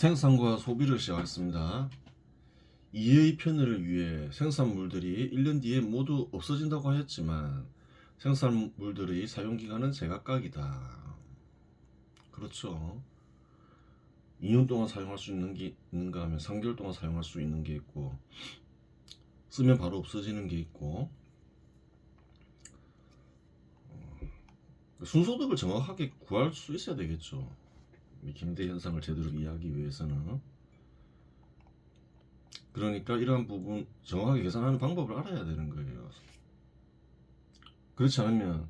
생산과 소비를 시작하겠습니다. 이해의 편의를 위해 생산물들이 1년 뒤에 모두 없어진다고 하였지만 생산물들의 사용기간은 제각각이다. 그렇죠. 2년 동안 사용할 수 있는 게 있는가 하면 3개월 동안 사용할 수 있는 게 있고, 쓰면 바로 없어지는 게 있고, 순소득을 정확하게 구할 수 있어야 되겠죠. 이 김대 현상을 제대로 이해하기 위해서는. 그러니까 이러한 부분 정확하게 계산하는 방법을 알아야 되는 거예요. 그렇지 않으면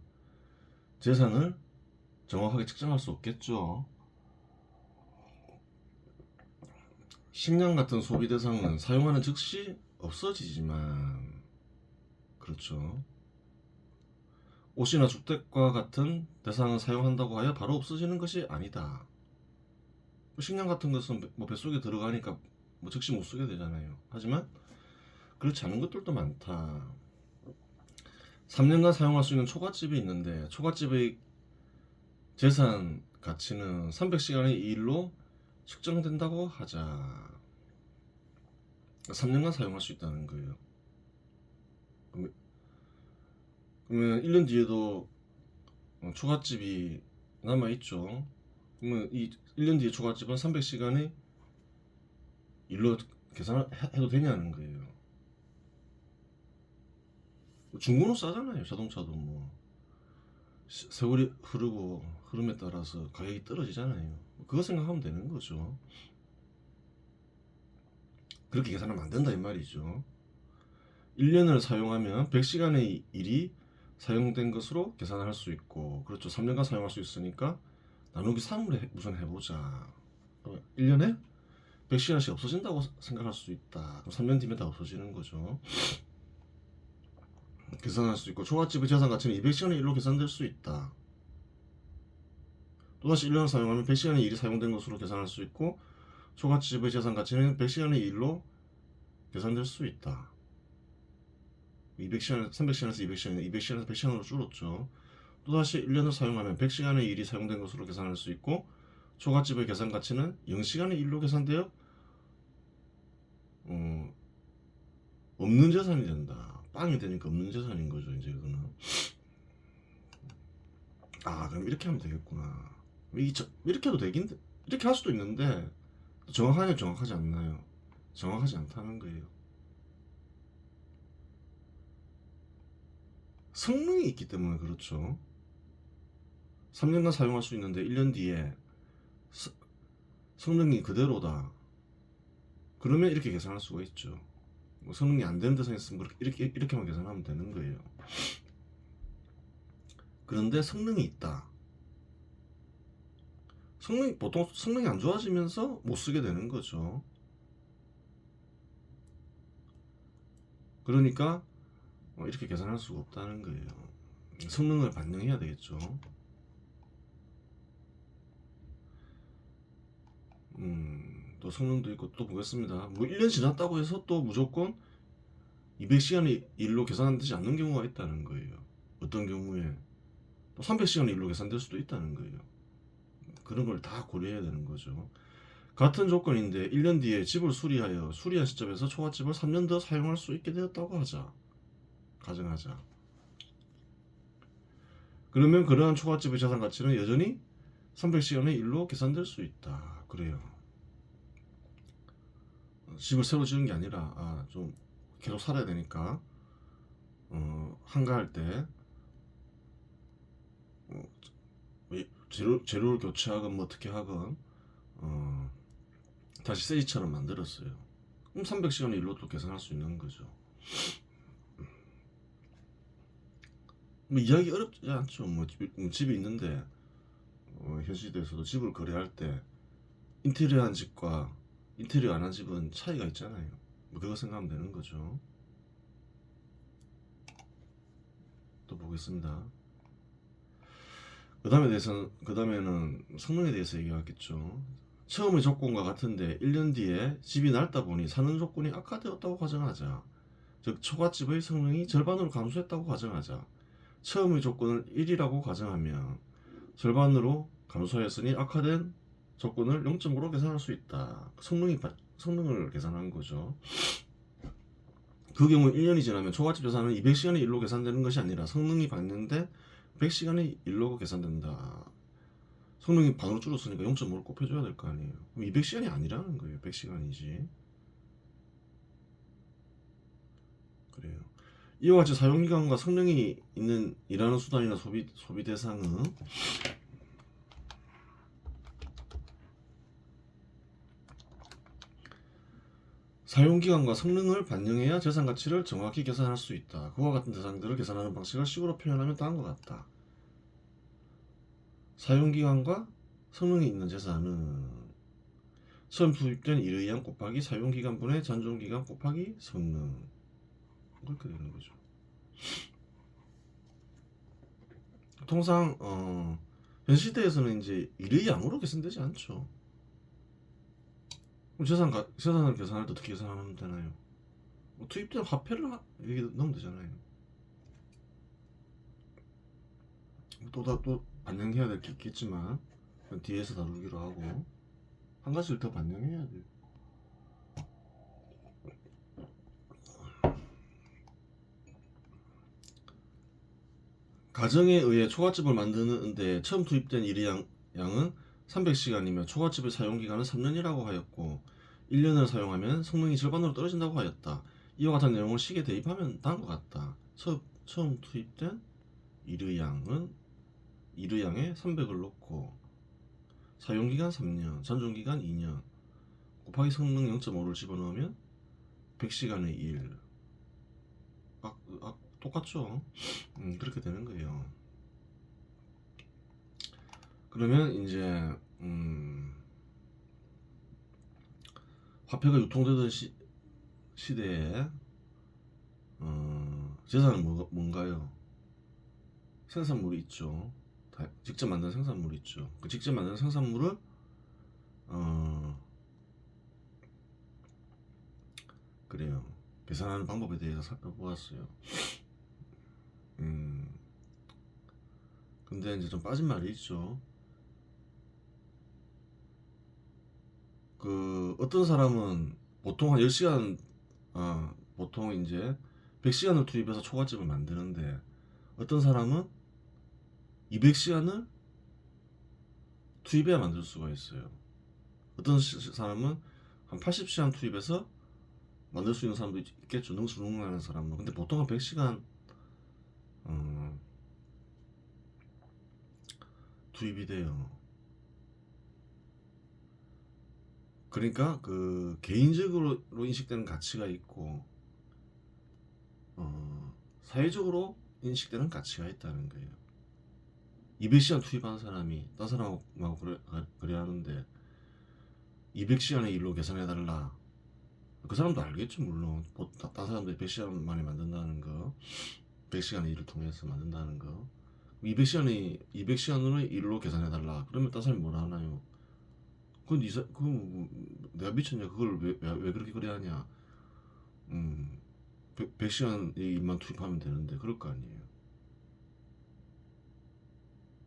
재산을 정확하게 측정할 수 없겠죠. 식량 같은 소비 대상은 사용하는 즉시 없어지지만, 그렇죠. 옷이나 주택과 같은 대상은 사용한다고 하여 바로 없어지는 것이 아니다. 식량 같은 것은 뭐 뱃속에 들어가니까 뭐 즉시 못 쓰게 되잖아요. 하지만 그렇지 않은 것들도 많다. 3년간 사용할 수 있는 초과집이 있는데, 초과집의 재산 가치는 300시간의 일로 측정된다고 하자. 3년간 사용할 수 있다는 거예요. 그러면 1년 뒤에도 초과집이 남아있죠. 그러면 이 1년 뒤에 초과집은 300시간의 일로 계산해도 되냐는 거예요. 중고는 싸잖아요. 자동차도 뭐 세월이 흐르고 흐름에 따라서 가격이 떨어지잖아요. 그거 생각하면 되는 거죠. 그렇게 계산하면 안 된다 이 말이죠. 1년을 사용하면 100시간의 일이 사용된 것으로 계산할 수 있고, 그렇죠. 3년간 사용할 수 있으니까 나누기 3으로 우선 해보자. 1년에 100시간씩 없어진다고 생각할 수 있다. 그럼 3년 뒤면 다 없어지는 거죠. 계산할 수 있고, 초과집의 재산 가치는 200시간의 일로 계산될 수 있다. 또다시 1년을 사용하면 100시간의 일이 사용된 것으로 계산할 수 있고, 초과집의 재산 가치는 100시간의 일로 계산될 수 있다. 200시간, 300시간에서 200시간, 200시간에서 100시간으로 줄었죠. 또다시 1년을 사용하면 100시간의 일이 사용된 것으로 계산할 수 있고, 초과집의 계산 가치는 0시간의 일로 계산되어 없는 재산이 된다. 빵이 되니까 없는 재산인 거죠. 이제 그거는. 그럼 이렇게 하면 되겠구나. 이렇게 해도 되긴, 이렇게 할 수도 있는데 정확하냐 정확하지 않나요? 정확하지 않다는 거예요. 성능이 있기 때문에 그렇죠. 3년간 사용할 수 있는데 1년 뒤에 성능이 그대로다. 그러면 이렇게 계산할 수가 있죠. 뭐 성능이 안 되는 대상에 있으면 이렇게만 계산하면 되는 거예요. 그런데 성능이 있다. 보통 성능이 안 좋아지면서 못 쓰게 되는 거죠. 그러니까 이렇게 계산할 수가 없다는 거예요. 성능을 반영해야 되겠죠. 또 성능도 있고, 또 보겠습니다. 뭐 1년 지났다고 해서 또 무조건 200시간의 일로 계산되지 않는 경우가 있다는 거예요. 어떤 경우에 또 300시간의 일로 계산될 수도 있다는 거예요. 그런 걸 다 고려해야 되는 거죠. 같은 조건인데 1년 뒤에 집을 수리한 시점에서 초과집을 3년 더 사용할 수 있게 되었다고 가정하자. 그러면 그러한 초과집의 자산 가치는 여전히 300시간의 일로 계산될 수 있다. 그래요. 집을 새로 지은 게 아니라 좀 계속 살아야 되니까 한가할 때 재료를 교체하건 뭐 어떻게 하건 다시 새지처럼 만들었어요. 그럼 300시간의 일로 또 계산할 수 있는 거죠. 뭐 이야기 어렵지 않죠. 뭐 집이 있는데 현 시대에서도 집을 거래할 때 인테리어 한 집과 인테리어 안 한 집은 차이가 있잖아요. 뭐 그거 생각하면 되는 거죠. 또 보겠습니다. 그 다음에는 성능에 대해서 얘기하겠죠. 처음의 조건과 같은데 1년 뒤에 집이 낡다 보니 사는 조건이 악화되었다고 가정하자. 즉 초과집의 성능이 절반으로 감소했다고 가정하자. 처음의 조건을 1이라고 가정하면 절반으로 감소하였으니 악화된 조건을 0.5로 계산할 수 있다. 성능을 계산한 거죠. 그 경우 1년이 지나면 초과집 자산은 200시간의 1로 계산되는 것이 아니라 성능이 반영된 100시간의 1로 계산된다. 성능이 반으로 줄었으니까 0.5를 곱해줘야 될 거 아니에요. 그럼 200시간이 아니라는 거예요. 100시간이지. 그래요. 이와 같이 사용기간과 성능이 있는 일하는 수단이나 소비 대상은 사용기간과 성능을 반영해야 재산가치를 정확히 계산할 수 있다. 그와 같은 대상들을 계산하는 방식을 식으로 표현하면 다음과 같다. 사용기간과 성능이 있는 재산은 처음 투입된 일의양 곱하기 사용기간분의 잔존기간 곱하기 성능, 그렇게 되는 거죠. 통상 현 시대에서는 이제 일의양으로 계산되지 않죠. 그럼 재산을 계산할 때 어떻게 계산하면 되나요? 뭐 투입된 화폐를 여기 넣으면 되잖아요. 또 반영해야 될 게 있겠지만 뒤에서 다루기로 하고 한 가지를 더 반영해야 돼요. 가정에 의해 초과집을 만드는데 처음 투입된 일의 양은 300시간이며 초과집의 사용기간은 3년이라고 하였고 1년을 사용하면 성능이 절반으로 떨어진다고 하였다. 이와 같은 내용을 식에 대입하면 다음과 같다. 처음 투입된 일의 양에 300을 넣고 사용기간 3년, 잔존기간 2년 곱하기 성능 0.5를 집어넣으면 100시간의 1. 똑같죠? 그렇게 되는 거예요. 그러면 이제 화폐가 유통되던 시대에 재산은 뭔가요? 생산물이 있죠. 직접 만든 생산물이 있죠. 그 직접 만든 생산물을 그래요. 계산하는 방법에 대해서 살펴보았어요. 근데 이제 좀 빠진 말이 있죠. 그 어떤 사람은 보통 한 10시간 보통 이제 100시간을 투입해서 초과집을 만드는데 어떤 사람은 200시간을 투입해야 만들 수가 있어요. 어떤 사람은 한 80시간 투입해서 만들 수 있는 사람도 있겠죠. 능수능란하는 사람은. 근데 보통 한 100시간 투입이 돼요. 그러니까 그 개인적으로 인식되는 가치가 있고 사회적으로 인식되는 가치가 있다는 거예요. 200시간 투입한 사람이 딴 사람하고 그래 하는데 200시간의 일로 계산해달라. 그 사람도 알겠죠, 물론. 딴 사람들이 100시간 만에 만든다는 거, 100시간의 일을 통해서 만든다는 거. 200시간으로 일로 계산해달라. 그러면 딴 사람이 뭐라 하나요? 내가 미쳤냐? 그걸 왜 그렇게 그래 하냐? 100시간의 일만 투입하면 되는데, 그럴 거 아니에요.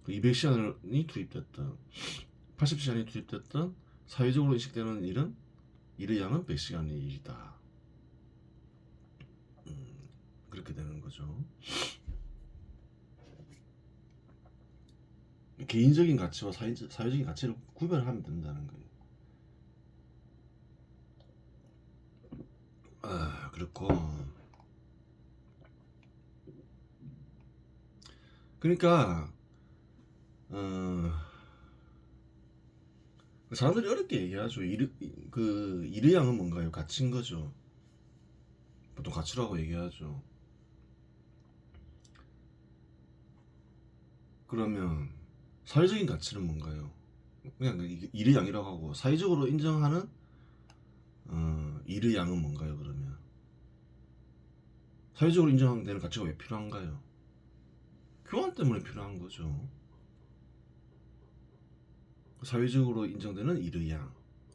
200시간이 투입됐던, 80시간이 투입됐던, 사회적으로 인식되는 일의 양은 100시간의 일이다. 그렇게 되는 거죠. 개인적인 가치와 사회적인 가치를 구별하면 된다는 거예요. 그렇고 그러니까 사람들이 어렵게 얘기하죠. 일의 양은 뭔가요? 가치인 거죠. 보통 가치라고 얘기하죠. 그러면 사회적인 가치는 뭔가요? 그냥 일의 양이라고 하고 사회적으로 인정하는 일의 양은 뭔가요? 그러면 사회적으로 인정되는 가치가 왜 필요한가요? 교환 때문에 필요한 거죠. 사회적으로 인정되는 일의 양.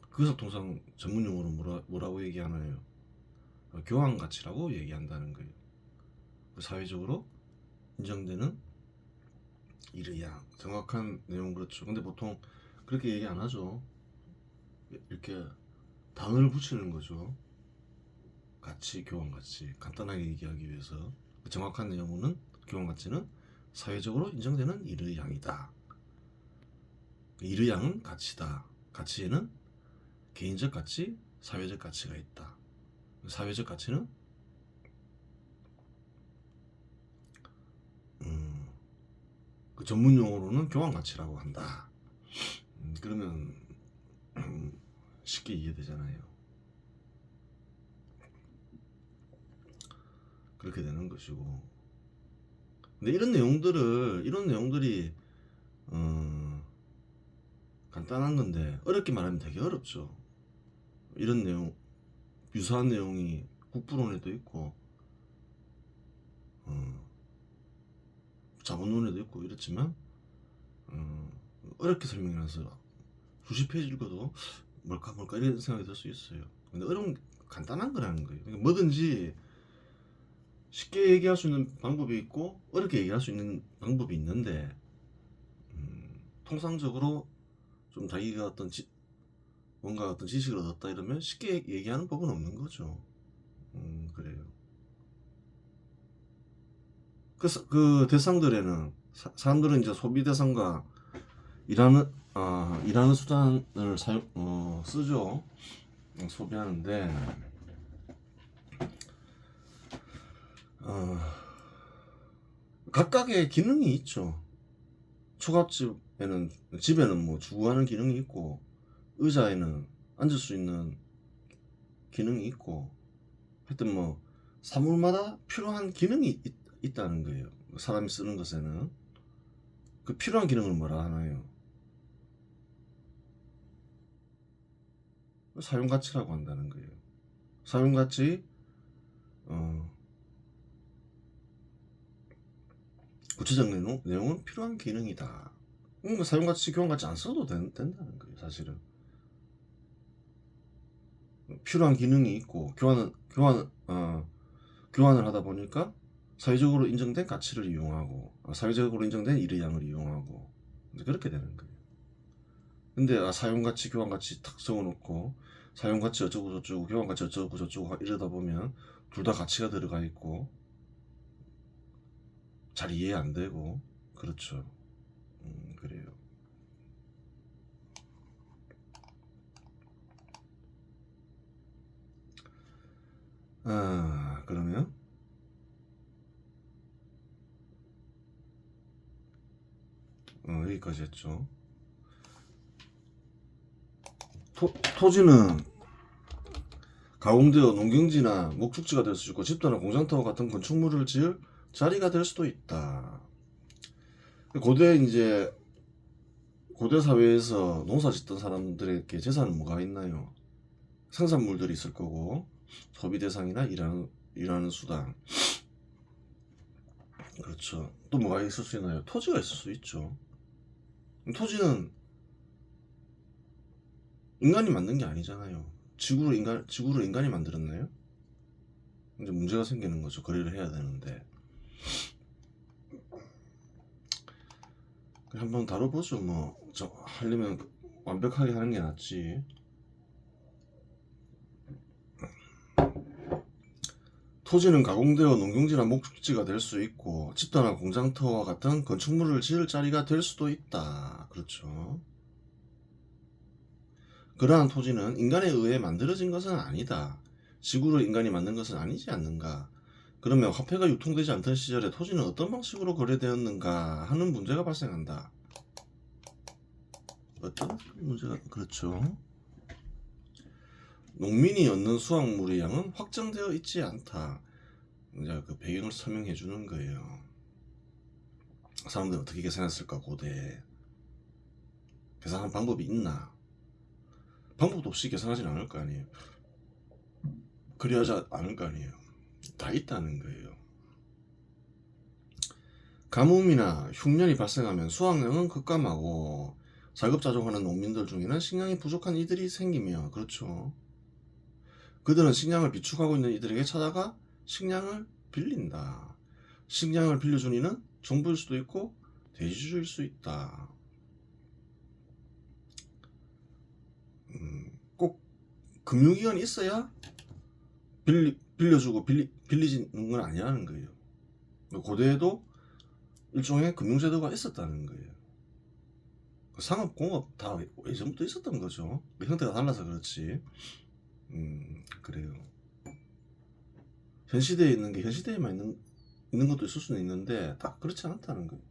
그것을 통상 전문 용어로 뭐라고 얘기하나요? 교환 가치라고 얘기한다는 거예요. 사회적으로 인정되는 일의 양. 정확한 내용 그렇죠. 근데 보통 그렇게 얘기 안 하죠. 이렇게 단어를 붙이는 거죠. 가치, 교환 가치. 간단하게 얘기하기 위해서 정확한 내용은 교환 가치는 사회적으로 인정되는 일의 양이다. 일의 양은 가치다. 가치에는 개인적 가치, 사회적 가치가 있다. 사회적 가치는 그 전문 용어로는 교환 가치라고 한다. 그러면 쉽게 이해되잖아요. 그렇게 되는 것이고. 근데 이런 내용들이 간단한 건데 어렵게 말하면 되게 어렵죠. 이런 내용, 유사한 내용이 국부론에도 있고 자본론에도 있고 이렇지만 어렵게 설명해서 수십 페이지 읽어도 뭘까 이런 생각이 들 수 있어요. 근데 어려운 간단한 거라는 거예요. 그러니까 뭐든지 쉽게 얘기할 수 있는 방법이 있고 어렵게 얘기할 수 있는 방법이 있는데 통상적으로 좀 자기가 뭔가 어떤 지식을 얻었다 이러면 쉽게 얘기하는 법은 없는 거죠. 그래요. 그 대상들에는 사람들은 이제 소비 대상과 일하는 수단을 쓰죠. 소비하는데 각각의 기능이 있죠. 집에는 뭐 주거하는 기능이 있고 의자에는 앉을 수 있는 기능이 있고 하여튼 뭐 사물마다 필요한 기능이 있다는 거예요. 사람이 쓰는 것에는 그 필요한 기능을 뭐라 하나요? 사용가치라고 한다는 거예요. 사용가치 구체적 내용은 필요한 기능이다. 사용가치, 교환가치 안 써도 된다는 거예요. 사실은 필요한 기능이 있고 교환을 하다 보니까 사회적으로 인정된 가치를 이용하고 사회적으로 인정된 일의 양을 이용하고 그렇게 되는 거예요. 근데 사용가치, 교환가치 탁 적어놓고 사용가치 어쩌고 저쩌고 교환가치 어쩌고 저쩌고 이러다 보면 둘 다 가치가 들어가 있고 잘 이해 안 되고 그렇죠. 그래요. 그러면 여기까지 했죠. 토지는 가공되어 농경지나 목축지가 될 수 있고 집터나 공장터와 같은 건축물을 지을 자리가 될 수도 있다. 고대 사회에서 농사 짓던 사람들에게 재산은 뭐가 있나요? 생산물들이 있을 거고 소비 대상이나 일하는 수단. 그렇죠. 또 뭐가 있을 수 있나요? 토지가 있을 수 있죠. 토지는 인간이 만든 게 아니잖아요. 지구를 인간이 만들었나요? 이제 문제가 생기는 거죠. 거래를 해야 되는데. 한번 다뤄보죠. 하려면 완벽하게 하는 게 낫지. 토지는 가공되어 농경지나 목축지가 될 수 있고 집터나 공장터와 같은 건축물을 지을 자리가 될 수도 있다. 그렇죠. 그러한 토지는 인간에 의해 만들어진 것은 아니다. 지구를 인간이 만든 것은 아니지 않는가. 그러면 화폐가 유통되지 않던 시절에 토지는 어떤 방식으로 거래되었는가 하는 문제가 발생한다. 어떤 문제가 그렇죠. 농민이 얻는 수확물의 양은 확정되어 있지 않다. 이제 그 배경을 설명해 주는 거예요. 사람들이 어떻게 계산했을까 고대에. 계산하는 방법이 있나? 방법도 없이 계산하진 않을 거 아니에요. 그리하지 않을 거 아니에요. 다 있다는 거예요. 가뭄이나 흉년이 발생하면 수확량은 급감하고 자급자족하는 농민들 중에는 식량이 부족한 이들이 생기며 그렇죠. 그들은 식량을 비축하고 있는 이들에게 찾아가 식량을 빌린다. 식량을 빌려준 이는 정부일 수도 있고 대주주일 수 있다. 금융기관이 있어야 빌려주고 빌리지는 건 아니라는 거예요. 고대에도 일종의 금융제도가 있었다는 거예요. 상업, 공업 다 예전부터 있었던 거죠. 형태가 달라서 그렇지. 그래요. 현 시대에 있는 게 현 시대에만 있는 것도 있을 수는 있는데 딱 그렇지 않다는 거예요.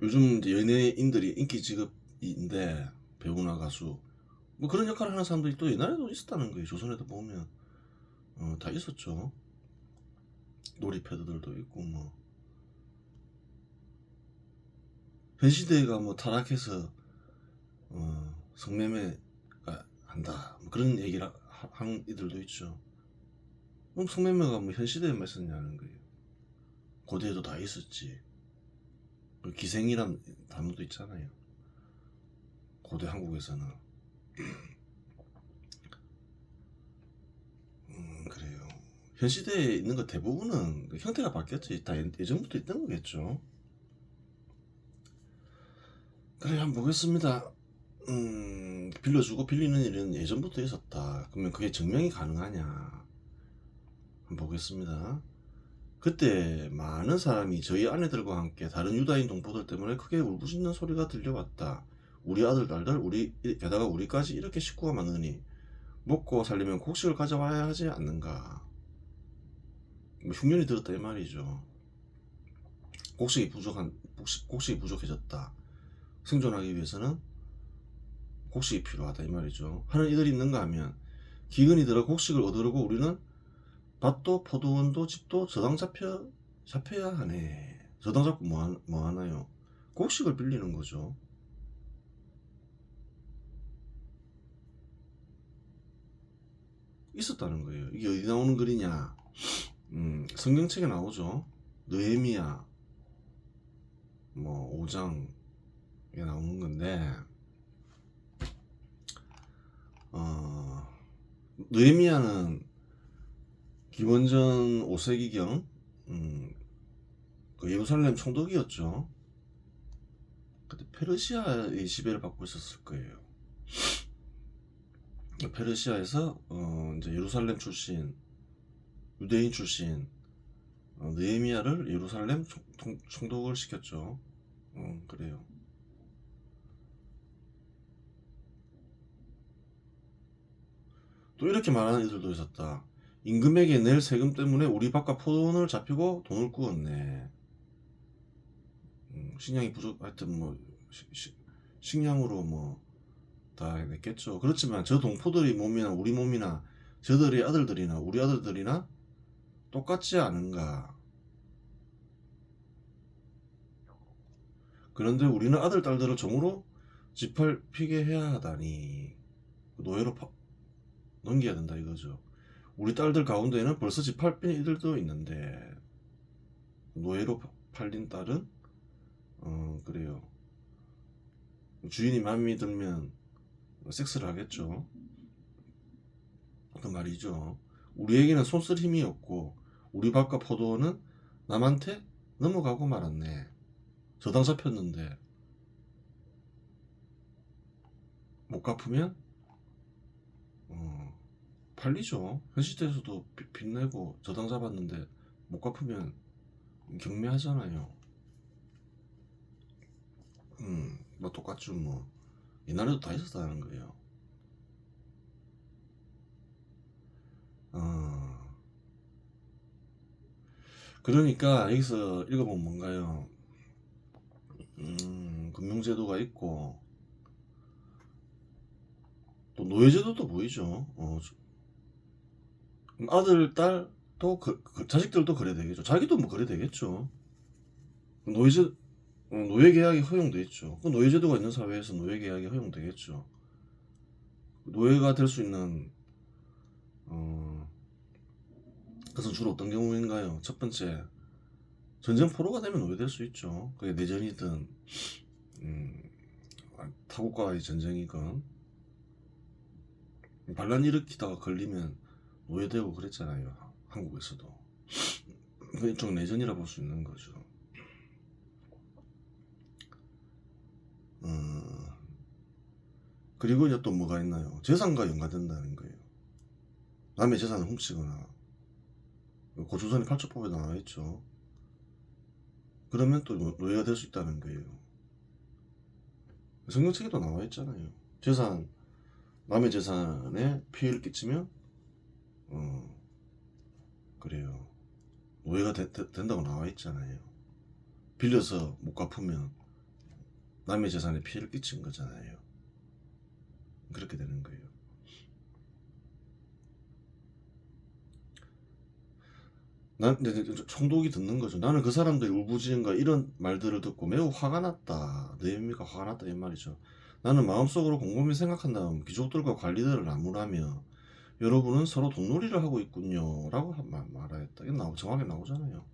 요즘 이제 연예인들이 인기 직업인데 배우나 가수 뭐 그런 역할을 하는 사람들이 또 옛날에도 있었다는 거예요. 조선에도 보면 다 있었죠. 놀이패드들도 있고 뭐 현 시대가 뭐 타락해서 성매매가 한다 뭐 그런 얘기를 하는 이들도 있죠. 그럼 성매매가 뭐 현 시대에만 있었냐는 거예요. 고대에도 다 있었지. 기생이란 단어도 있잖아요. 고대 한국에서는. 그래요. 현 시대에 있는 거 대부분은 형태가 바뀌었지. 다 예전부터 있던 거겠죠. 그래, 한번 보겠습니다. 빌려주고 빌리는 일은 예전부터 있었다. 그러면 그게 증명이 가능하냐? 한번 보겠습니다. 그때 많은 사람이 저희 아내들과 함께 다른 유다인 동포들 때문에 크게 울부짖는 소리가 들려왔다. 우리 아들, 딸들, 게다가 우리까지 이렇게 식구가 많으니 먹고 살려면 곡식을 가져와야 하지 않는가. 뭐 흉년이 들었다 이 말이죠. 곡식이 부족해졌다. 생존하기 위해서는 곡식이 필요하다 이 말이죠. 하는 이들이 있는가 하면 기근이 들어 곡식을 얻으려고 우리는 밭도 포도원도 집도 저당 잡혀야 하네. 저당 잡고 뭐 하나요? 곡식을 빌리는 거죠. 있었다는 거예요. 이게 어디 나오는 글이냐? 성경책에 나오죠. 느헤미야 뭐 5장에 나오는 건데 느헤미야는 기원전 5세기경 그 예루살렘 총독이었죠. 그때 페르시아의 지배를 받고 있었을 거예요. 페르시아에서 이제 예루살렘 출신 유대인 출신 느헤미야를 예루살렘 총독을 시켰죠. 그래요. 또 이렇게 말하는 이들도 있었다. 임금에게 낼 세금 때문에 우리 밭과 포도원을 잡히고 돈을 꾸었네. 식량이 하여튼 뭐 식량으로 뭐 다 냈겠죠. 그렇지만 저 동포들의 몸이나 우리 몸이나 저들의 아들들이나 우리 아들들이나 똑같지 않은가. 그런데 우리는 아들 딸들을 종으로 짓밟히게 해야 하다니 노예로 넘겨야 된다 이거죠. 우리 딸들 가운데에는 벌써 짓밟힌 이들도 있는데 노예로 팔린 딸은 그래요. 주인이 마음에 들면 섹스를 하겠죠. 그 말이죠. 우리에게는 손쓸 힘이 없고 우리 밭과 포도원은 남한테 넘어가고 말았네. 저당 잡혔는데 못 갚으면 팔리죠. 현 시대에서도 빚내고 저당 잡았는데 못 갚으면 경매하잖아요. 뭐 똑같죠 뭐. 옛날에도 다 있었다는 거예요. 그러니까 여기서 읽어보면 뭔가요? 금융제도가 있고 또 노예제도도 보이죠. 아들, 딸도 자식들도 그래 되겠죠. 자기도 뭐 그래 되겠죠. 노예 계약이 허용돼 있죠. 그 노예제도가 있는 사회에서 노예 계약이 허용되겠죠. 노예가 될 수 있는 그것은 주로 어떤 경우인가요? 첫 번째, 전쟁 포로가 되면 노예될 수 있죠. 그게 내전이든 타국과의 전쟁이건 반란 일으키다가 걸리면 노예되고 그랬잖아요. 한국에서도. 그 일종 내전이라 볼 수 있는 거죠. 그리고 이제 또 뭐가 있나요? 재산과 연관된다는 거예요. 남의 재산을 훔치거나 고조선의 8조법에 나와 있죠. 그러면 또 노예가 될 수 있다는 거예요. 성경책에도 나와 있잖아요. 남의 재산에 피해를 끼치면 그래요. 노예가 된다고 나와 있잖아요. 빌려서 못 갚으면 남의 재산에 피해를 끼친 거잖아요. 그렇게 되는 거예요. 난 이제 총독이 듣는 거죠. 나는 그 사람들의 울부짖음과 이런 말들을 듣고 매우 화가 났다. 내미가 화가 났다 이 말이죠. 나는 마음속으로 곰곰이 생각한 다음 귀족들과 관리들을 나무라며 여러분은 서로 돈놀이를 하고 있군요 라고 말하였다. 이게 정확하게 나오잖아요.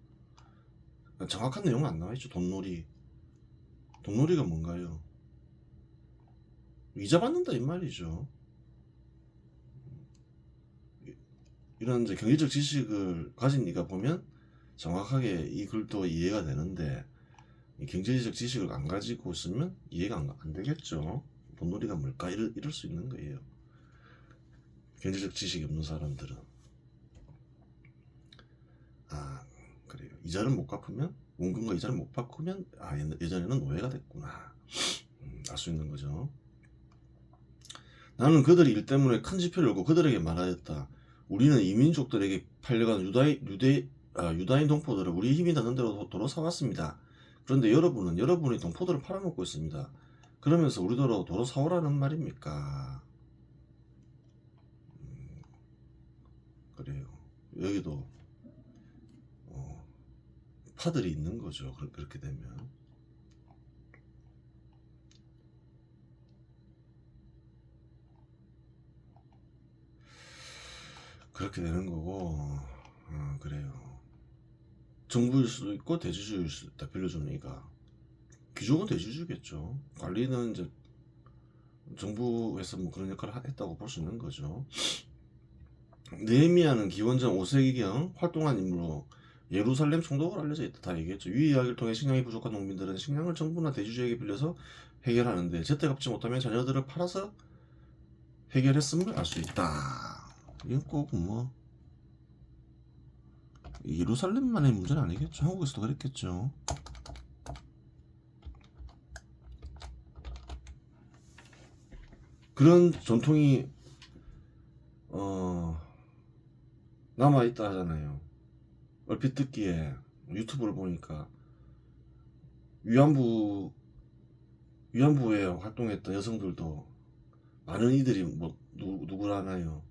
정확한 내용은 안 나와있죠. 돈놀이가 뭔가요? 이자 받는다 이 말이죠. 이런 이제 경제적 지식을 가진 이가 보면 정확하게 이 글도 이해가 되는데, 이 경제적 지식을 안 가지고 있으면 이해가 안 되겠죠. 돈놀이가 뭘까? 이럴 수 있는 거예요. 경제적 지식이 없는 사람들은. 그래요. 이자를 못 갚으면, 원금과 이자를 못 바꾸면 예전에는 노예가 됐구나. 알 수 있는 거죠. 나는 그들의 일 때문에 큰 지표를 열고 그들에게 말하였다. 우리는 이민족들에게 팔려간 유다인 동포들을 우리 힘이 닿는 대로 도로 사왔습니다. 그런데 여러분은 여러분의 동포들을 팔아먹고 있습니다. 그러면서 우리더러 도로 사오라는 말입니까? 그래요. 여기도 파들이 있는 거죠. 그렇게 되면. 그렇게 되는 거고, 그래요. 정부일 수도 있고 대주주일 수도 있다. 빌려주는 이가. 귀족은 대주주겠죠. 관리는 이제 정부에서 뭐 그런 역할을 했다고 볼 수 있는 거죠. 느헤미야는 기원전 5세기경 활동한 인물로 예루살렘 총독으로 알려져 있다. 다 얘기했죠. 이 이야기를 통해 식량이 부족한 농민들은 식량을 정부나 대주주에게 빌려서 해결하는데 제때 갚지 못하면 자녀들을 팔아서 해결했음을 알 수 있다. 이건 꼭 뭐 예루살렘만의 문제는 아니겠죠. 한국에서도 그랬겠죠. 그런 전통이 남아있다 하잖아요. 얼핏 듣기에 유튜브를 보니까 위안부에 활동했던 여성들도 많은 이들이 뭐 누구라나요?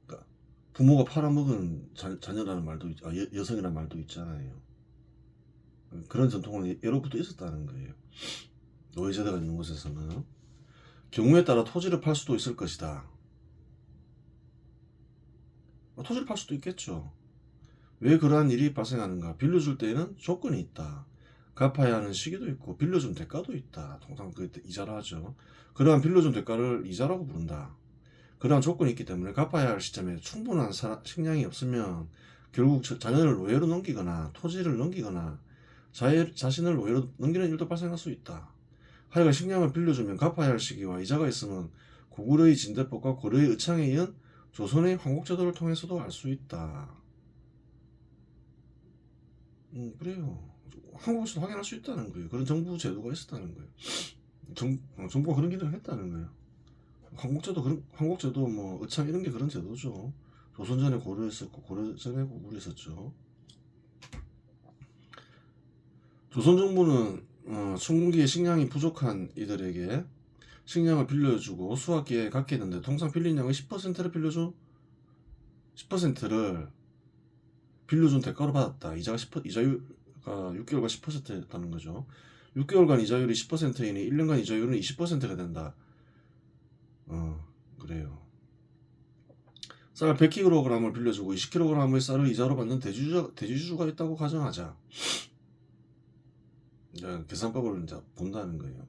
그러니까 부모가 팔아먹은 자녀라는 말도 여성이라는 말도 있잖아요. 그런 전통은 예로부터 있었다는 거예요. 노예제도가 있는 곳에서는 경우에 따라 토지를 팔 수도 있을 것이다. 토지를 팔 수도 있겠죠. 왜 그러한 일이 발생하는가? 빌려줄 때에는 조건이 있다. 갚아야 하는 시기도 있고 빌려준 대가도 있다. 통상 그 이자라 하죠. 그러한 빌려준 대가를 이자라고 부른다. 그러한 조건이 있기 때문에 갚아야 할 시점에 충분한 식량이 없으면 결국 자녀를 노예로 넘기거나 토지를 넘기거나 자신을 노예로 넘기는 일도 발생할 수 있다. 하여간 식량을 빌려주면 갚아야 할 시기와 이자가 있으면 고구려의 진대법과 고려의 의창에 이은 조선의 황국제도를 통해서도 알 수 있다. 그래요. 한국에서도 확인할 수 있다는 거예요. 그런 정부 제도가 있었다는 거예요. 정부가 그런 기능을 했다는 거예요. 한국제도 뭐 의창 이런 게 그런 제도죠. 조선 전에 고려 있었고 고려 전에 고구려 있었죠. 조선 정부는 춘궁기에 식량이 부족한 이들에게 식량을 빌려주고 수확기에 갖게 했는데 통상 빌린 양의 10%를 빌려준 10%를 빌려준 대가로 받았다. 이자율가 6개월간 10%였다는 거죠. 6개월간 이자율이 10%이니 1년간 이자율은 20%가 된다. 그래요. 쌀 100kg을 빌려주고 20kg의 쌀을 이자로 받는 대주주가 있다고 가정하자. 이제 계산법을 이제 본다는 거예요.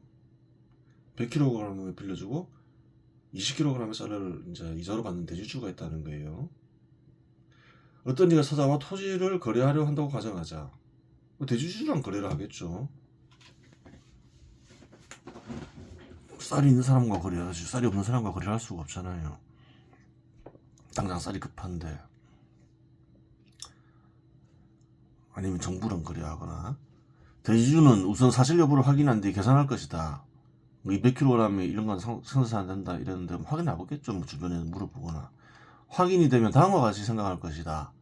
100kg을 빌려주고 20kg의 쌀을 이제 이자로 받는 대주주가 있다는 거예요. 어떤 이가 찾아와 토지를 거래하려 한다고 가정하자. 대주주랑 거래를 하겠죠. 쌀이 있는 사람과 거래하지 쌀이 없는 사람과 거래를 할 수가 없잖아요. 당장 쌀이 급한데. 아니면 정부랑 거래하거나. 대지주는 우선 사실 여부를 확인한 뒤 계산할 것이다. 200kg이 이런 건 생산 안 된다 이랬는데 확인해 보겠죠. 뭐 주변에 물어보거나. 확인이 되면 다음과 같이 생각할 것이다.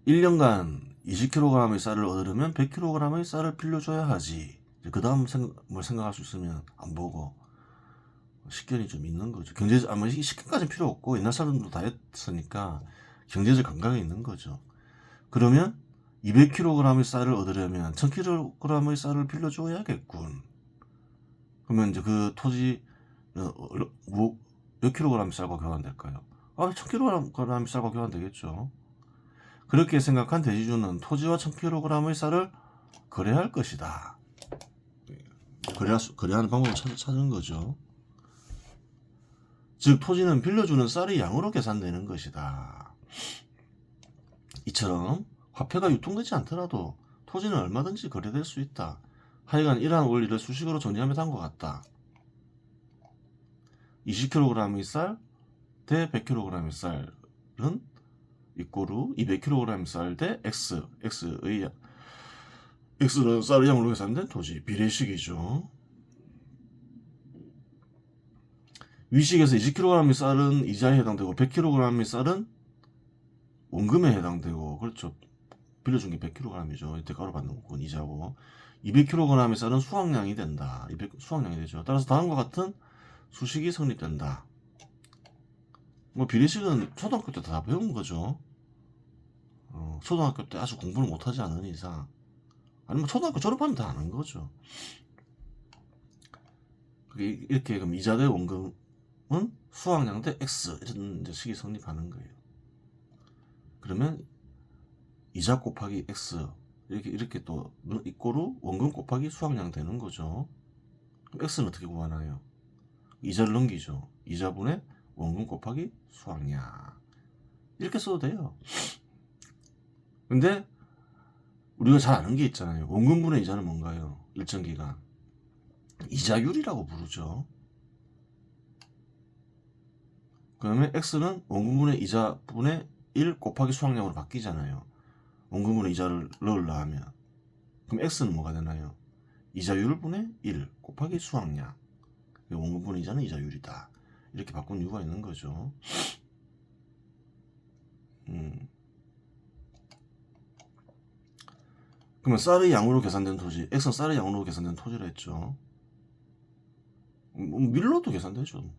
1년간 20kg의 쌀을 얻으려면 100kg의 쌀을 빌려줘야 하지. 그 다음 뭘 생각할 수 있으면 안 보고 식견이 좀 있는 거죠. 아마 식견까지는 필요 없고 옛날 사람들도 다 했으니까 경제적 감각이 있는 거죠. 그러면 200kg의 쌀을 얻으려면 1000kg의 쌀을 빌려줘야겠군. 그러면 이제 그 토지 몇 킬로그램 쌀과 교환될까요? 1000kg의 쌀과 교환되겠죠. 그렇게 생각한 대지주는 토지와 1000kg의 쌀을 거래할 것이다. 거래하는 방법을 찾은 거죠. 즉 토지는 빌려주는 쌀의 양으로 계산되는 것이다. 이처럼 화폐가 유통되지 않더라도 토지는 얼마든지 거래될 수 있다. 하여간 이러한 원리를 수식으로 정리하면 다음과 같다. 20kg의 쌀 대 100kg의 쌀은 이꼬르 200kg의 쌀 대 X. X는 쌀의 양으로 계산된 토지. 비례식이죠. 위식에서 20kg의 쌀은 이자에 해당되고 100kg의 쌀은 원금에 해당되고 그렇죠. 빌려준 게 100kg이죠. 이때 가로 받는 건 이자고 200kg의 쌀은 수확량이 된다. 수확량이 되죠. 따라서 다음과 같은 수식이 성립된다. 뭐 비례식은 초등학교 때 다 배운 거죠. 초등학교 때 아주 공부를 못하지 않은 이상 아니면 초등학교 졸업하면 다 아는 거죠. 이렇게 그럼 이자 대 원금은 수확량 대 X 이런 이제 식이 성립하는 거예요. 그러면 이자 곱하기 X 이렇게 또 이꼬르 원금 곱하기 수확량 되는 거죠. 그럼 X는 어떻게 구하나요? 이자를 넘기죠. 이자분의 원금 곱하기 수확량 이렇게 써도 돼요. 근데 우리가 잘 아는 게 있잖아요. 원금분의 이자는 뭔가요? 일정 기간 이자율이라고 부르죠. 그러면 X는 원금분의 이자분의 1 곱하기 수확량으로 바뀌잖아요. 원금분의 이자를 넣으려 하면 그럼 X는 뭐가 되나요? 이자율 분의 1 곱하기 수확량. 원금분의 이자는 이자율이다. 이렇게 바꾼 이유가 있는 거죠. 그러면 쌀의 양으로 계산된 토지, X는 쌀의 양으로 계산된 토지를 했죠. 밀로도 계산되죠.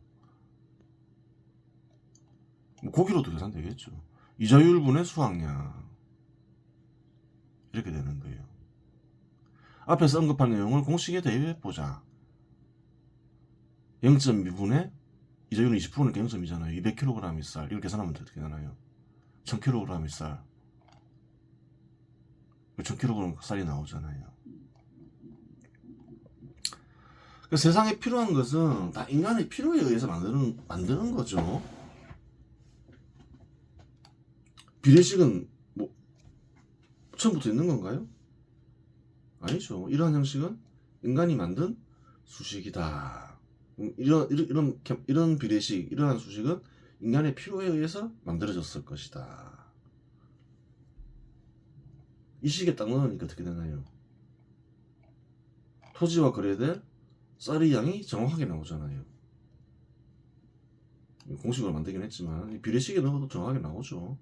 고기로도 계산되겠죠. 이자율 분의 수확량 이렇게 되는 거예요. 앞에서 언급한 내용을 공식에 대입해보자. 0.2분의 이자율은 20%니까 0.2잖아요. 200kg의 쌀 이걸 계산하면 어떻게 되나요? 1000kg의 쌀 1000kg 쌀이 나오잖아요. 세상에 필요한 것은 다 인간의 필요에 의해서 만드는 거죠. 비례식은 뭐 처음부터 있는 건가요? 아니죠. 이러한 형식은 인간이 만든 수식이다. 이런 비례식, 이러한 수식은 인간의 필요에 의해서 만들어졌을 것이다. 이 식에 딱 넣으니까 어떻게 되나요? 토지와 거래될 쌀의 양이 정확하게 나오잖아요. 공식으로 만들긴 했지만 비례식에 넣어도 정확하게 나오죠.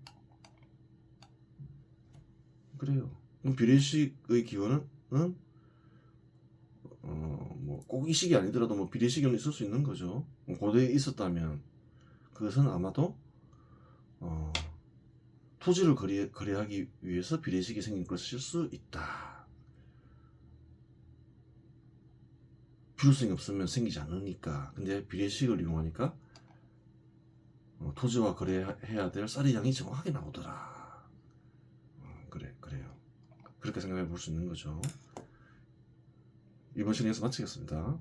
그래요. 그럼 비례식의 기원은 뭐 꼭 이 식이 아니더라도 뭐 비례식은 있을 수 있는 거죠. 고대에 있었다면 그것은 아마도 토지를 거래하기 위해서 비례식이 생긴 것일 수 있다. 필요성이 없으면 생기지 않으니까. 근데 비례식을 이용하니까 토지와 거래해야 될 쌀의 양이 정확하게 나오더라. 그래요. 그렇게 생각해 볼 수 있는 거죠. 이번 시간에서 마치겠습니다.